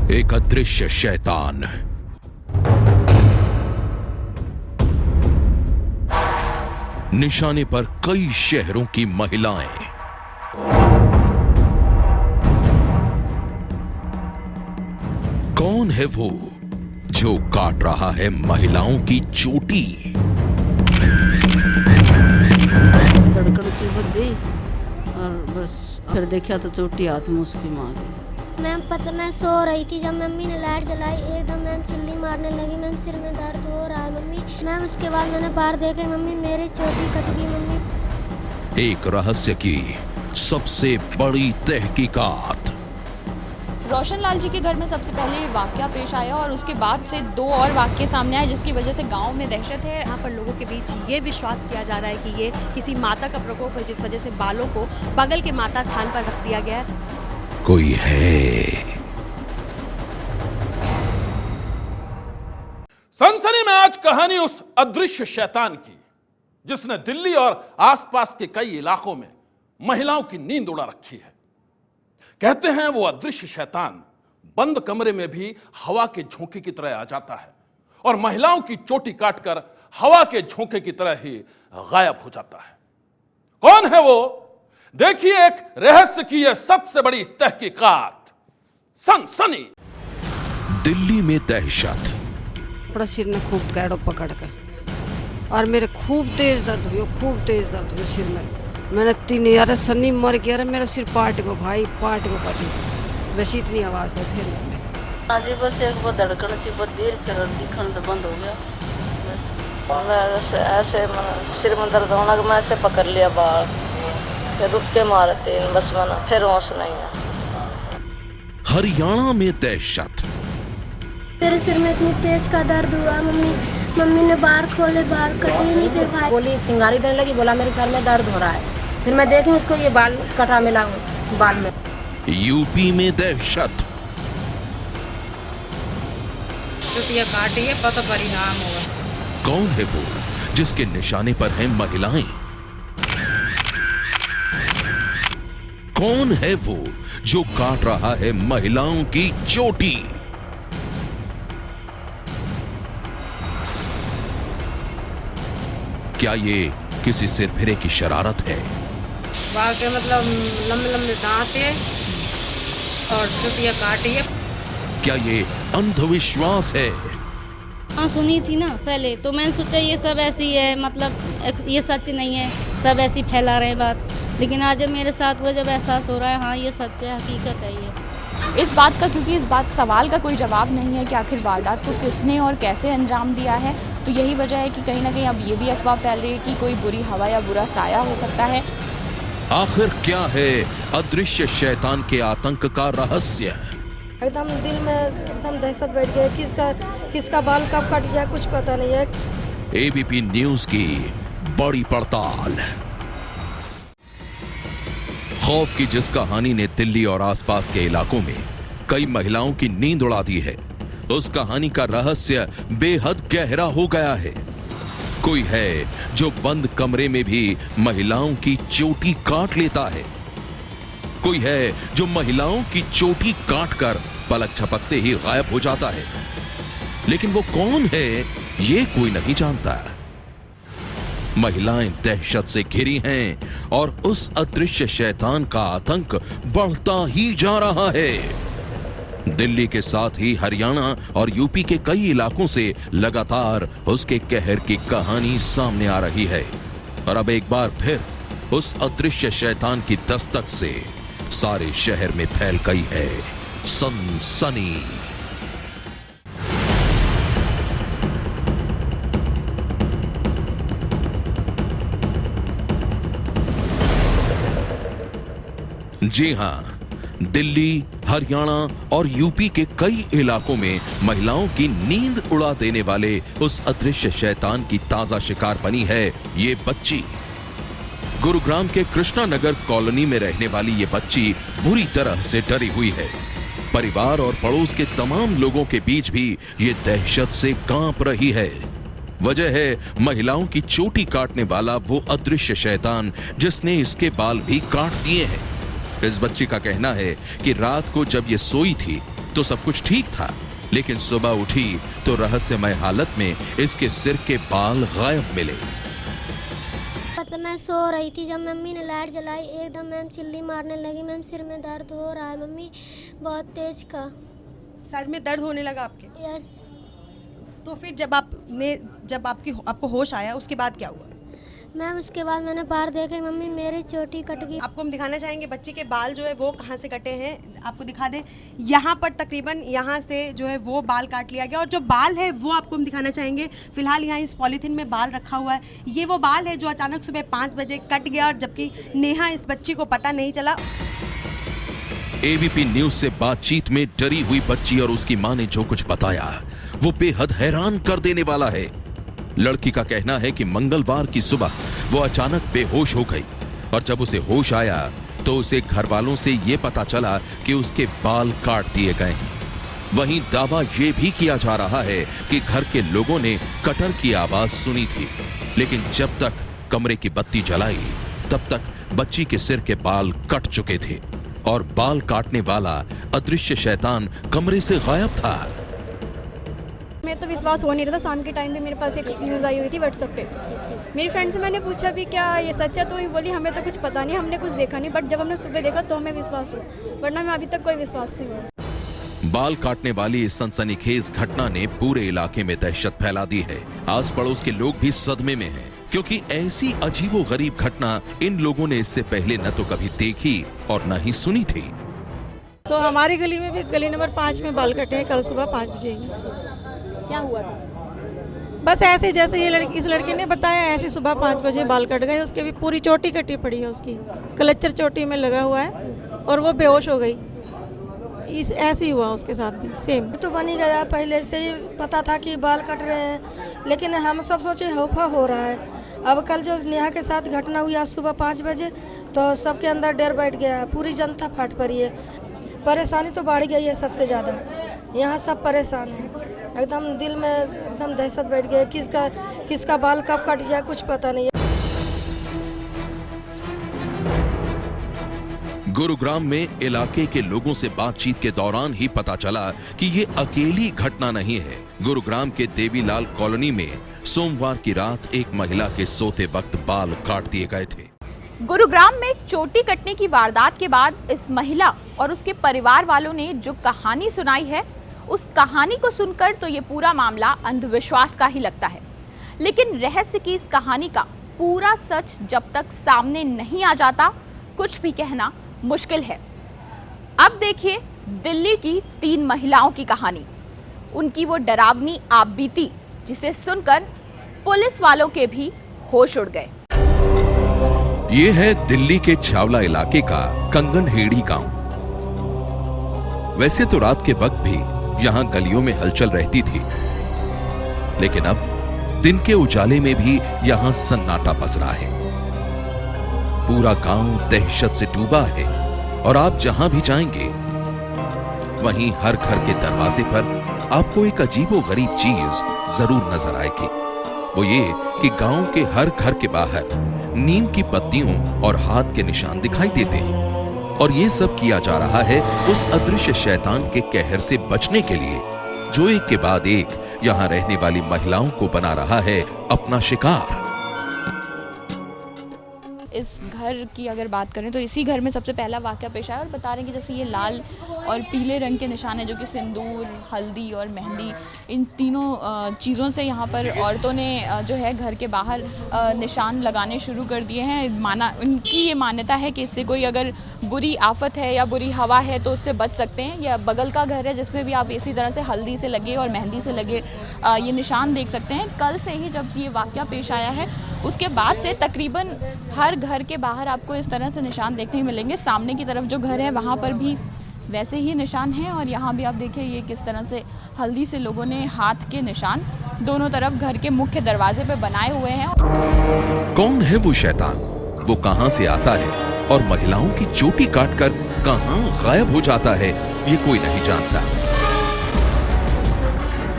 एक अदृश्य शैतान निशाने पर कई शहरों की महिलाएं। कौन है वो जो काट रहा है महिलाओं की चोटी? धड़कन सी बढ़ गई और बस फिर देखा तो चोटी हाथ में उसकी मार गई। मैम पता मैं सो रही थी, जब मम्मी ने लाइट जलाई एकदम मैम चिल्ली मारने लगी। मैम सिर में दर्द हो रहा है मम्मी। मैम उसके बाद मैंने बाहर देखे, मम्मी मेरी चोटी कट गई मम्मी। एक रहस्य की सबसे बड़ी तहकीकात। रोशन लाल जी के घर में सबसे पहले ये वाकया पेश आया और उसके बाद से 2 और वाकये सामने आए, जिसकी वजह से गांव में दहशत है। यहाँ पर लोगों के बीच ये विश्वास किया जा रहा है कि ये किसी माता का प्रकोप है, जिस वजह से बालों को बगल के माता स्थान पर रख दिया गया है। कोई है। सनसनी में आज कहानी उस अदृश्य शैतान की जिसने दिल्ली और आसपास के कई इलाकों में महिलाओं की नींद उड़ा रखी है। कहते हैं वो अदृश्य शैतान बंद कमरे में भी हवा के झोंके की तरह आ जाता है और महिलाओं की चोटी काटकर हवा के झोंके की तरह ही गायब हो जाता है। कौन है वो? देखिए एक रहस्य की यह सबसे बड़ी तहकीकात। सनसनी। दिल्ली में दहशत। थोड़ा सिर ने खूब कैडो पकड़ कर और मेरे खूब तेज दर्द हुई सिर में। मैंने 3 यार सन्नी मर गया रे, मेरा सिर पाट को भाई पाट को पाटी। वैसे इतनी आवाज तो फिर मैंने आज बस एक बार धड़कन सी बहुत देर फिर दिखना तो बंद हो गया। बस मैं ऐसे सिर में दर्द होना मैं ऐसे पकड़ लिया बाल, फिर रुक के मारते बस मना फिर होश नहीं है। हरियाणा में दहशत। मेरे सिर में इतनी तेज का दर्द हुआ, मम्मी ने बाहर खोले, बाहर कटे नहीं थे भाई। बोली चिंगारी देने लगी, बोला मेरे सर में दर्द हो रहा है। फिर मैं देखी उसको ये बाल कटा मिला बाल में। यूपी में दहशत। चुटिया काटी है पता परिणाम हुआ। कौन है वो जिसके निशाने पर हैं महिलाएं? कौन है वो जो काट रहा है महिलाओं की चोटी? क्या ये किसी सिरफिरे की शरारत है? बाल के मतलब लंबे लंबे दांत है और चुटिया काटी है। क्या ये अंधविश्वास है? हाँ सुनी थी ना पहले, तो मैंने सोचा ये सब ऐसी है, मतलब ये सच नहीं है, सब ऐसी फैला रहे हैं बात। लेकिन आज जब मेरे साथ हुआ, जब एहसास हो रहा है हाँ ये सच है, हकीकत है ये इस बात का, क्योंकि इस बात सवाल का कोई जवाब नहीं है कि आखिर वारदात को किसने और कैसे अंजाम दिया है। तो यही वजह है कि कहीं ना कहीं अब ये भी अफवाह फैल रही है कि कोई बुरी हवा या बुरा साया हो सकता है। आखिर क्या है अदृश्य शैतान के आतंक का रहस्य? एकदम दिल में एकदम दहशत बैठ गया, किसका बाल कब कट जाए कुछ पता नहीं है। एबीपी न्यूज की बड़ी पड़ताल। खौफ की जिस कहानी ने दिल्ली और आसपास के इलाकों में कई महिलाओं की नींद उड़ा दी है, उस कहानी का रहस्य बेहद गहरा हो गया है। कोई है जो बंद कमरे में भी महिलाओं की चोटी काट लेता है। कोई है जो महिलाओं की चोटी काटकर पलक झपकते ही गायब हो जाता है। लेकिन वो कौन है ये कोई नहीं जानता। महिलाएं दहशत से घिरी हैं और उस अदृश्य शैतान का आतंक बढ़ता ही जा रहा है। दिल्ली के साथ ही हरियाणा और यूपी के कई इलाकों से लगातार उसके कहर की कहानी सामने आ रही है। और अब एक बार फिर उस अदृश्य शैतान की दस्तक से सारे शहर में फैल गई है सनसनी। जी हां, दिल्ली, हरियाणा और यूपी के कई इलाकों में महिलाओं की नींद उड़ा देने वाले उस अदृश्य शैतान की ताजा शिकार बनी है ये बच्ची। गुरुग्राम के कृष्णा नगर कॉलोनी में रहने वाली ये बच्ची बुरी तरह से डरी हुई है। परिवार और पड़ोस के तमाम लोगों के बीच भी ये दहशत से कांप रही है। वजह है महिलाओं की चोटी काटने वाला वो अदृश्य शैतान जिसने इसके बाल भी काट दिए हैं। इस बच्ची का कहना है कि रात को जब ये सोई थी तो सब कुछ ठीक था, लेकिन सुबह उठी तो रहस्यमय हालत में इसके सिर के बाल गायब मिले। पता मैं सो रही थी, जब मम्मी ने लाइट जलाई एकदम मैम चिल्ली मारने लगी। मैम सिर में दर्द हो रहा है मम्मी, बहुत तेज का। सर में दर्द होने लगा आपके? यस। तो फिर जब आपको होश आया उसके बाद क्या हुआ? मैम उसके बाद मैंने बाहर देखे, मम्मी मेरी चोटी कट गई। आपको हम दिखाना चाहेंगे बच्चे के बाल जो है वो कहाँ से कटे हैं, आपको दिखा दें। यहाँ पर तकरीबन यहाँ से जो है वो बाल काट लिया गया, और जो बाल है वो आपको हम दिखाना चाहेंगे। फिलहाल यहाँ इस पॉलीथीन में बाल रखा हुआ है, ये वो बाल है जो अचानक सुबह 5 बजे कट गया, और जबकि नेहा इस बच्ची को पता नहीं चला। एबीपी न्यूज से बातचीत में डरी हुई बच्ची और उसकी मां ने जो कुछ बताया वो बेहद हैरान कर देने वाला है। लड़की का कहना है कि मंगलवार की सुबह वो अचानक बेहोश हो गई, और जब उसे होश आया तो उसे घर वालों से ये पता चला कि उसके बाल काट दिए गए हैं। वहीं दावा ये भी किया जा रहा है कि घर के लोगों ने कटर की आवाज सुनी थी, लेकिन जब तक कमरे की बत्ती जलाई तब तक बच्ची के सिर के बाल कट चुके थे और बाल काटने वाला अदृश्य शैतान कमरे से गायब था। मैं तो विश्वास हो नहीं रहा था। शाम के टाइम पे मेरे पास एक न्यूज़ आई हुई थी व्हाट्सएप पे। मेरी फ्रेंड से मैंने पूछा भी क्या ये सच है, तो वो बोली हमें तो कुछ पता नहीं, हमने कुछ देखा नहीं, बट जब हमने सुबह देखा तो हमें विश्वास हुआ, वरना मैं अभी तक कोई विश्वास नहीं हुआ। बाल काटने वाली इस सनसनीखेज घटना ने पूरे इलाके में दहशत फैला दी है। आस पड़ोस के लोग भी सदमे में हैं, क्योंकि ऐसी अजीबोगरीब घटना इन लोगों ने इससे पहले न तो कभी देखी और न ही सुनी थी। तो हमारी गली में भी, गली नंबर 5 में बाल कटे हैं कल सुबह 5 बजे। क्या हुआ था? बस ऐसे जैसे ये इस लड़के ने बताया, ऐसे सुबह 5 बजे बाल कट गए। उसके भी पूरी चोटी कटी पड़ी है, उसकी क्लचर चोटी में लगा हुआ है, और वो बेहोश हो गई। ऐसे ही हुआ उसके साथ भी सेम। तो बन ही गया, पहले से ही पता था कि बाल कट रहे हैं, लेकिन हम सब सोचे हौफा हो रहा है। अब कल जो नेहा के साथ घटना हुई आज सुबह 5 बजे, तो सबके अंदर डर बैठ गया, पूरी जनता फाट पड़ी है। परेशानी तो बढ़ गई है सबसे ज़्यादा, यहाँ सब परेशान हैं, एकदम दिल में एकदम दहशत बैठ गई। किसका बाल कब कट जाए कुछ पता नहीं है। गुरुग्राम में इलाके के लोगों से बातचीत के दौरान ही पता चला कि ये अकेली घटना नहीं है। गुरुग्राम के देवीलाल कॉलोनी में सोमवार की रात एक महिला के सोते वक्त बाल काट दिए गए थे। गुरुग्राम में चोटी कटने की वारदात के बाद इस महिला और उसके परिवार वालों ने जो कहानी सुनाई है, उस कहानी को सुनकर तो ये पूरा मामला अंधविश्वास का ही लगता है, लेकिन रहस्य की इस कहानी का पूरा सच जब तक सामने नहीं आ जाता कुछ भी कहना मुश्किल है। अब देखिए दिल्ली की 3 महिलाओं की कहानी, उनकी वो डरावनी आपबीती जिसे सुनकर पुलिस वालों के भी होश उड़ गए। ये है दिल्ली के छावला इलाके का कंगनहेड़ी गांव। वैसे तो रात के वक्त भी यहां गलियों में हलचल रहती थी, लेकिन अब दिन के उजाले में भी यहां सन्नाटा पसरा है। पूरा गांव दहशत से डूबा है, और आप जहां भी जाएंगे वहीं हर घर के दरवाजे पर आपको एक अजीबोगरीब चीज जरूर नजर आएगी। वो ये कि गांव के हर घर के बाहर नीम की पत्तियों और हाथ के निशान दिखाई देते हैं, और ये सब किया जा रहा है उस अदृश्य शैतान के कहर से बचने के लिए, जो एक के बाद एक यहां रहने वाली महिलाओं को बना रहा है अपना शिकार। इस घर की अगर बात करें तो इसी घर में सबसे पहला वाकया पेश आया, और बता रहे हैं कि जैसे ये लाल और पीले रंग के निशान है, जो कि सिंदूर, हल्दी और मेहंदी, इन तीनों चीज़ों से यहाँ पर औरतों ने जो है घर के बाहर निशान लगाने शुरू कर दिए हैं। उनकी ये मान्यता है कि इससे कोई अगर बुरी आफत है या बुरी हवा है तो उससे बच सकते हैं। या बगल का घर है जिसमें भी आप इसी तरह से हल्दी से लगे और मेहंदी से लगे ये निशान देख सकते हैं। कल से ही जब ये वाकया पेश आया है उसके बाद से तकरीबन हर घर के बाहर आपको इस तरह से निशान देखने मिलेंगे। सामने की तरफ जो घर है वहाँ पर भी वैसे ही निशान हैं, और यहाँ भी आप देखिए ये किस तरह से हल्दी से लोगों ने हाथ के निशान दोनों तरफ घर के मुख्य दरवाजे पे बनाए हुए हैं। कौन है वो शैतान, वो कहां से आता है और महिलाओं की चोटी काटकर कहां गायब हो जाता है, ये कोई नहीं जानता।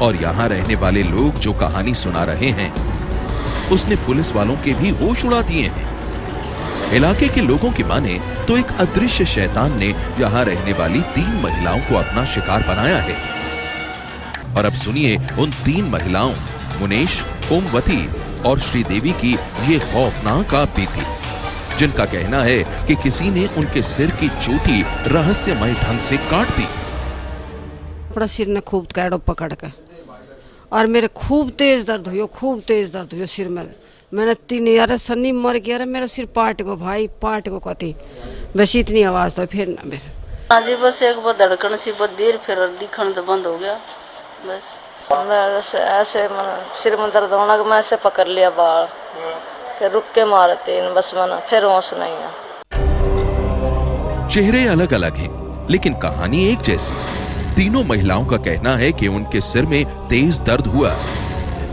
और यहां रहने वाले लोग जो कहानी सुना रहे हैं उसने पुलिस वालों के भी होश उड़ा दिए हैं। इलाके के लोगों की माने तो एक अदृश्य शैतान ने यहाँ रहने वाली 3 महिलाओं को अपना शिकार बनाया है। और अब सुनिए उन 3 महिलाओं मुनेश, ओमवती और श्रीदेवी की ये खौफनाक आपबीती, जिनका कहना है कि किसी ने उनके सिर की चोटी रहस्यमय ढंग से काट दी। अपना सिर ने खूब कैडो पकड़ के, और मेरे खूब तेज दर्द हुई सिर में। मैंने 3 यार सन्नी मर गया रे, मेरा सिर पाट को भाई, पाट को कती, बस इतनी आवाज तो फिर ना मेरे। हाँ जी, बस एक बार धड़कन सी बहुत देर, फिर दिखन तो बंद हो गया। बस मैं ऐसे सिर में दर्द होना, मैं ऐसे पकड़ लिया बाल, फिर रुक के मारे 3, बस मैंने फिर होश नहीं है। चेहरे अलग अलग हैं, लेकिन कहानी एक जैसी। तीनों महिलाओं का कहना है कि उनके सिर में तेज दर्द हुआ,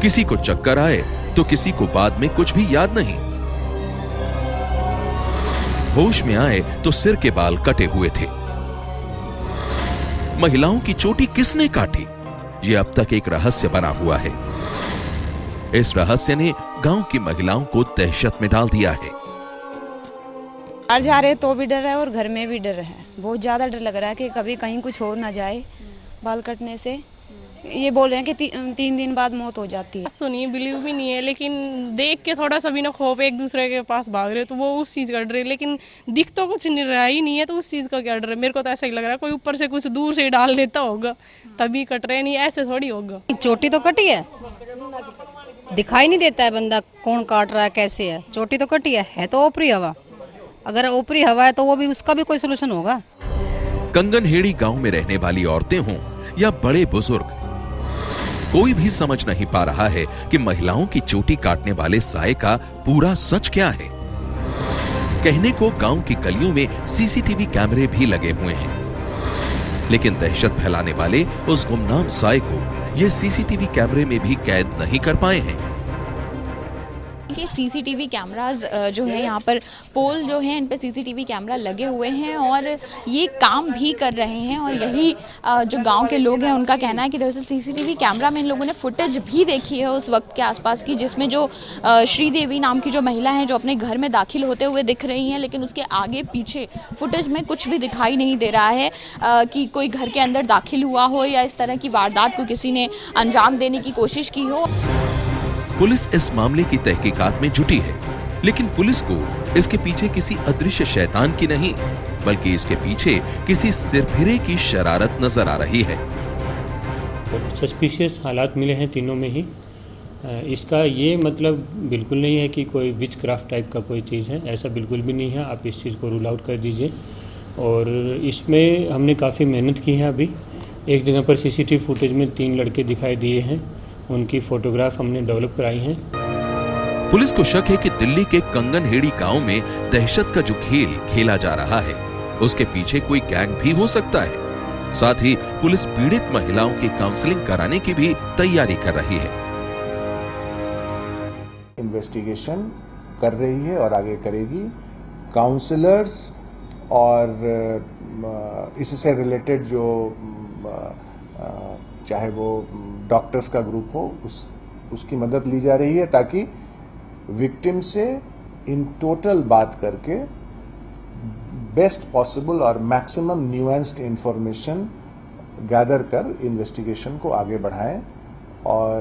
किसी को चक्कर आए तो किसी को बाद में कुछ भी याद नहीं। होश में आए तो सिर के बाल कटे हुए थे। महिलाओं की चोटी किसने काटी, ये अब तक एक रहस्य बना हुआ है। इस रहस्य ने गांव की महिलाओं को दहशत में डाल दिया है। बाहर जा रहे तो भी डर है और घर में भी डर है। बहुत ज्यादा डर लग रहा है कि कभी कहीं कुछ हो ना जाए बाल कटने से। ये बोल रहे हैं कि 3 दिन बाद मौत हो जाती है। तो नहीं, बिलीव भी नहीं है, लेकिन देख के थोड़ा सा भी ना खौफ, एक दूसरे के पास भाग रहे तो वो उस चीज का डर है, लेकिन दिख तो कुछ नहीं रहा ही नहीं है, तो उस चीज का क्या डर है। मेरे को तो ऐसा ही लग रहा है कोई ऊपर से कुछ दूर से डाल देता होगा तभी कट रहे, नहीं ऐसे थोड़ी होगा। चोटी तो कटी है, दिखाई नहीं देता है बंदा कौन काट रहा है कैसे है। चोटी तो कटी है तो ओपरी हवा, अगर ओपरी हवा है तो वो भी, उसका भी कोई सोल्यूशन होगा। कंगनहेड़ी गांव में रहने वाली औरतें हों या बड़े बुजुर्ग, कोई भी समझ नहीं पा रहा है कि महिलाओं की चोटी काटने वाले साये का पूरा सच क्या है। कहने को गांव की गलियों में सीसीटीवी कैमरे भी लगे हुए हैं, लेकिन दहशत फैलाने वाले उस गुमनाम साये को ये सीसीटीवी कैमरे में भी कैद नहीं कर पाए हैं। कि सीसीटीवी कैमराज जो है यहाँ पर पोल जो है इन पे सीसीटीवी कैमरा लगे हुए हैं और ये काम भी कर रहे हैं। और यही जो गांव के लोग हैं उनका कहना है कि दरअसल सीसीटीवी कैमरा में इन लोगों ने फुटेज भी देखी है उस वक्त के आसपास की, जिसमें जो श्रीदेवी नाम की जो महिला है जो अपने घर में दाखिल होते हुए दिख रही हैं, लेकिन उसके आगे पीछे फुटेज में कुछ भी दिखाई नहीं दे रहा है कि कोई घर के अंदर दाखिल हुआ हो या इस तरह की वारदात को किसी ने अंजाम देने की कोशिश की हो। पुलिस इस मामले की तहकीकात में जुटी है, लेकिन पुलिस को इसके पीछे किसी अदृश्य शैतान की नहीं, बल्कि इसके पीछे किसी सिरफिरे की शरारत नजर आ रही है। सस्पिशियस हालात मिले हैं तीनों में ही। इसका ये मतलब बिल्कुल नहीं है कि कोई विच क्राफ्ट टाइप का कोई चीज़ है, ऐसा बिल्कुल भी नहीं है। आप इस चीज़ को रूल आउट कर दीजिए। और इसमें हमने काफ़ी मेहनत की है। अभी एक जगह पर सीसीटीवी फुटेज में 3 लड़के दिखाई दिए हैं, उनकी फोटोग्राफ हमने डेवलप कराई हैं। पुलिस को शक है कि दिल्ली के कंगनहेड़ी गांव में दहशत का जो खेल खेला जा रहा है उसके पीछे कोई गैंग भी हो सकता है। साथ ही पुलिस पीड़ित महिलाओं की काउंसलिंग कराने की भी तैयारी कर रही है। इन्वेस्टिगेशन कर रही है और आगे करेगी। काउंसलर्स और इससे रिलेटेड जो चाहे वो डॉक्टर्स का ग्रुप हो उसकी मदद ली जा रही है, ताकि विक्टिम से इन टोटल बात करके बेस्ट पॉसिबल और मैक्सिमम न्यूएंस्ड इंफॉर्मेशन गैदर कर इन्वेस्टिगेशन को आगे बढ़ाएं और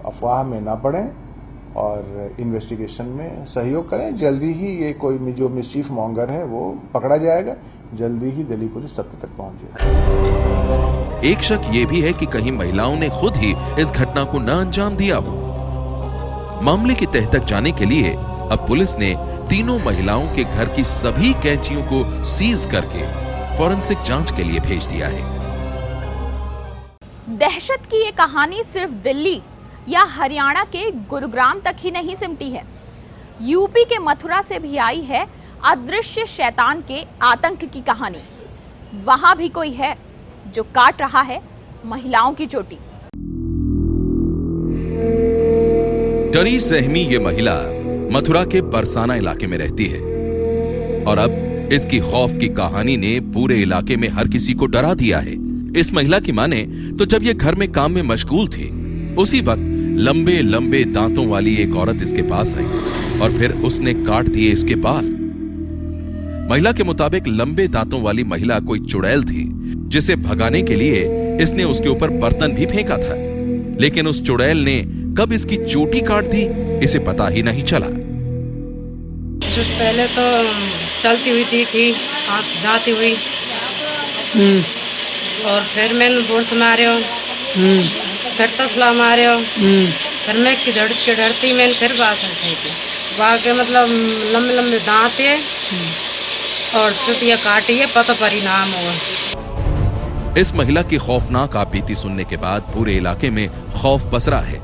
अफवाह में ना पड़ें और इन्वेस्टिगेशन में सहयोग करें। जल्दी ही ये कोई जो मिसचीफ मॉन्गर है वो पकड़ा जाएगा, जल्दी ही दिल्ली पुलिस सत्य तक पहुंच जाएगी। एक शक ये भी है कि कहीं महिलाओं ने खुद ही इस घटना को न अंजाम दिया हो। मामले की तह तक जाने के लिए अब पुलिस ने तीनों महिलाओं के घर की सभी कैंचियों को सीज करके फॉरेंसिक जांच के लिए भेज दिया है। दहशत की ये कहानी सिर्फ दिल्ली या हरियाणा के गुरुग्राम तक ही नहीं सिमटी है। यूपी के मथुरा से भी आई है अदृश्य शैतान के आतंक की कहानी। वहां भी कोई है जो काट रहा है महिलाओं की चोटी। डरी सहमी ये महिला मथुरा के बरसाना इलाके में रहती है और अब इसकी खौफ की कहानी ने पूरे इलाके में हर किसी को डरा दिया है। इस महिला की माने तो जब ये घर में काम में मशगूल थी, उसी वक्त लंबे लंबे दांतों वाली एक औरत इसके पास आई और फिर उसने काट दिए इसके बाल। महिला के मुताबिक लंबे दांतों वाली महिला कोई चुड़ैल थी, जिसे भगाने के लिए इसने उसके ऊपर बर्तन भी फेंका था, लेकिन उस चुड़ैल ने कब इसकी चोटी काट दी इसे पता ही नहीं चला। पहले तो चलती हुई थी जाती हुई और फिर मैंने बोर्ड से मारे फिर तसला मारे फिर मैं के डरती मैंने फिर बात उठाई थी बाग मतलब लंबे लंबे दांत है और चुटिया काटी है पता परिणाम हुआ। इस महिला की खौफनाक आपबीती सुनने के बाद पूरे इलाके में खौफ पसरा है।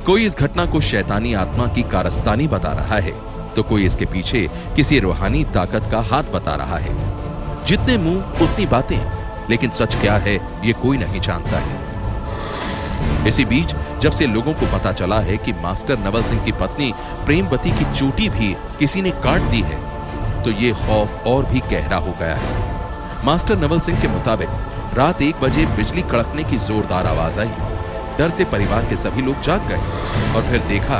कोई इस घटना को शैतानी आत्मा की कारस्तानी बता रहा है तो कोई इसके पीछे किसी रूहानी ताकत का हाथ बता रहा है। जितने मुंह उतनी बातें, लेकिन सच क्या है ये कोई नहीं जानता है। इसी बीच जब से लोगों को पता चला है कि मास्टर नवल सिंह की पत्नी प्रेमवती की चोटी भी किसी ने काट दी है तो ये खौफ और भी गहरा हो गया है। मास्टर नवल सिंह के मुताबिक रात 1 बजे बिजली कड़कने की जोरदार आवाज आई। डर से परिवार के सभी लोग जाग गए और फिर देखा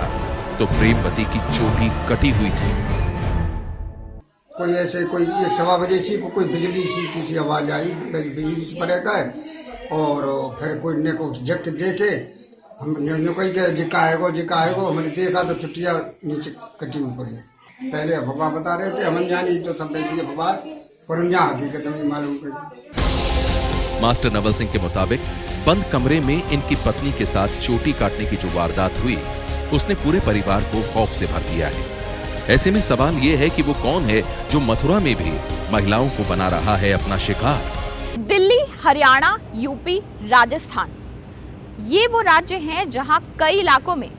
तो प्रेमवती की चोटी कटी हुई थी। कोई ऐसे कोई 1-1:15 बजे से कोई बिजली सी किसी आवाज आई, बिजली से परे का और फिर कोई ने को झक के देखे हमने कोई के जिका आएगो हमने देखा तो चुटिया नीचे कटी हुई पड़ी। पहले अफवाह बता रहे थे, हम जानी तो सब ऐसी अफवाह और यहाँ हकीकत नहीं मालूम पड़ी। मास्टर नवल सिंह के मुताबिक बंद कमरे में इनकी पत्नी के साथ चोटी काटने की जो वारदात हुई उसने पूरे परिवार को खौफ से भर दिया है। ऐसे में सवाल यह है कि वो कौन है जो मथुरा में भी महिलाओं को बना रहा है अपना शिकार। दिल्ली, हरियाणा, यूपी, राजस्थान, ये वो राज्य हैं जहां कई इलाकों में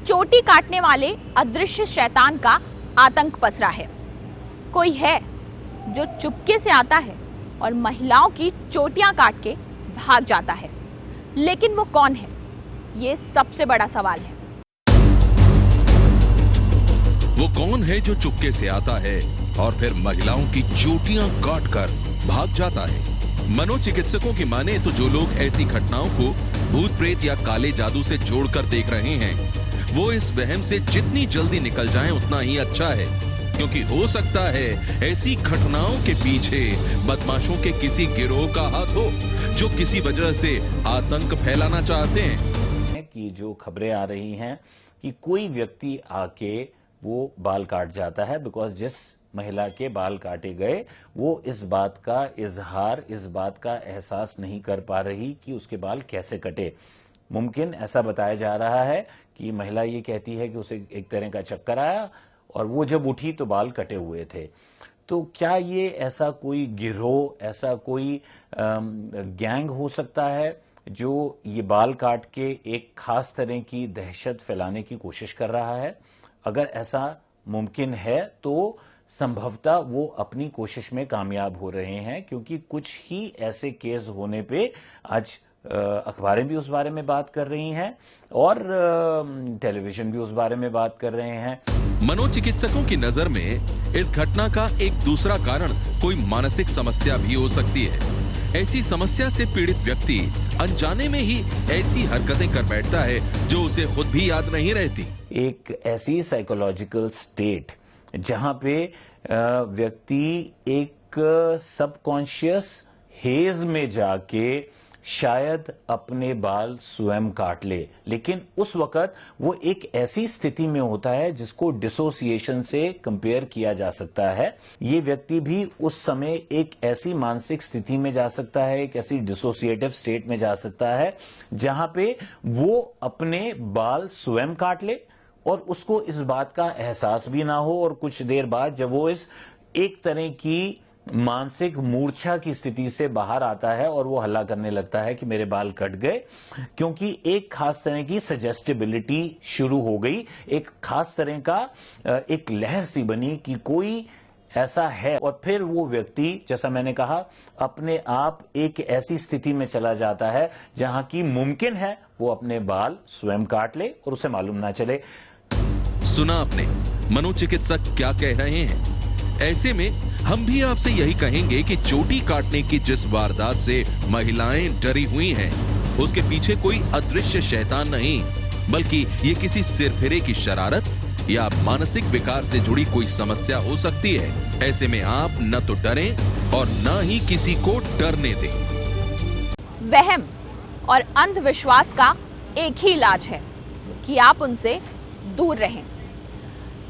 चोटी काटने वाले अदृश्य शैतान का आतंक पसरा है। कोई है जो चुपके से आता है और महिलाओं की चोटियां काट के भाग जाता है, लेकिन वो कौन है, ये सबसे बड़ा सवाल है। वो कौन है जो चुपके से आता है और फिर महिलाओं की चोटियां काट कर भाग जाता है? मनोचिकित्सकों की माने तो जो लोग ऐसी घटनाओं को भूत प्रेत या काले जादू से जोड़कर देख रहे हैं वो इस वहम से जितनी जल्दी निकल जाएं उतना ही अच्छा है, क्योंकि हो सकता है ऐसी घटनाओं के पीछे बदमाशों के किसी गिरोह का हाथ हो जो किसी वजह से आतंक फैलाना चाहते हैं। कि जो खबरें आ रही हैं कि कोई व्यक्ति आके वो बाल काट जाता है, बिकॉज जिस महिला के बाल काटे गए वो इस बात का इजहार, इस बात का एहसास नहीं कर पा रही कि उसके बाल कैसे कटे। मुमकिन ऐसा बताया जा रहा है कि महिला ये कहती है कि उसे एक तरह का चक्कर आया और वो जब उठी तो बाल कटे हुए थे। तो क्या ये ऐसा कोई गिरोह, ऐसा कोई गैंग हो सकता है जो ये बाल काट के एक खास तरह की दहशत फैलाने की कोशिश कर रहा है? अगर ऐसा मुमकिन है तो संभवतः वो अपनी कोशिश में कामयाब हो रहे हैं, क्योंकि कुछ ही ऐसे केस होने पे आज अखबारें भी उस बारे में बात कर रही हैं और टेलीविजन भी उस बारे में बात कर रहे हैं। मनोचिकित्सकों की नजर में इस घटना का एक दूसरा कारण कोई मानसिक समस्या भी हो सकती है। ऐसी समस्या से पीड़ित व्यक्ति अनजाने में ही ऐसी हरकतें कर बैठता है जो उसे खुद भी याद नहीं रहती। एक ऐसी साइकोलॉजिकल स्टेट जहां पे व्यक्ति एक सबकॉन्शियस हेज में जाके शायद अपने बाल स्वयं काट ले, लेकिन उस वक्त वो एक ऐसी स्थिति में होता है जिसको डिसोसिएशन से कंपेयर किया जा सकता है। ये व्यक्ति भी उस समय एक ऐसी मानसिक स्थिति में जा सकता है, एक ऐसी डिसोसिएटिव स्टेट में जा सकता है जहां पे वो अपने बाल स्वयं काट ले और उसको इस बात का एहसास भी ना हो, और कुछ देर बाद जब वो इस एक तरह की मानसिक मूर्छा की स्थिति से बाहर आता है और वो हल्ला करने लगता है कि मेरे बाल कट गए, क्योंकि एक खास तरह की सजेस्टिबिलिटी शुरू हो गई, एक खास तरह का एक लहर सी बनी कि कोई ऐसा है। और फिर वो व्यक्ति, जैसा मैंने कहा, अपने आप एक ऐसी स्थिति में चला जाता है जहां की मुमकिन है वो अपने बाल स्वयं काट ले और उसे मालूम ना चले। सुना आपने मनोचिकित्सक क्या कह रहे हैं? ऐसे में हम भी आपसे यही कहेंगे कि चोटी काटने की जिस वारदात से महिलाएं डरी हुई हैं, उसके पीछे कोई अदृश्य शैतान नहीं बल्कि ये किसी सिरफिरे की शरारत या मानसिक विकार से जुड़ी कोई समस्या हो सकती है। ऐसे में आप न तो डरें और न ही किसी को डरने दें। वहम और अंधविश्वास का एक ही इलाज है कि आप उनसे दूर रहें।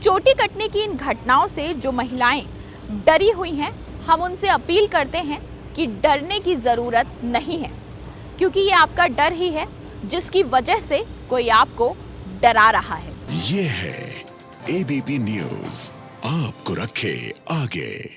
चोटी कटने की इन घटनाओं से जो महिलाएं डरी हुई हैं, हम उनसे अपील करते हैं कि डरने की जरूरत नहीं है, क्योंकि ये आपका डर ही है जिसकी वजह से कोई आपको डरा रहा है। ये है एबीपी न्यूज़, आपको रखे आगे।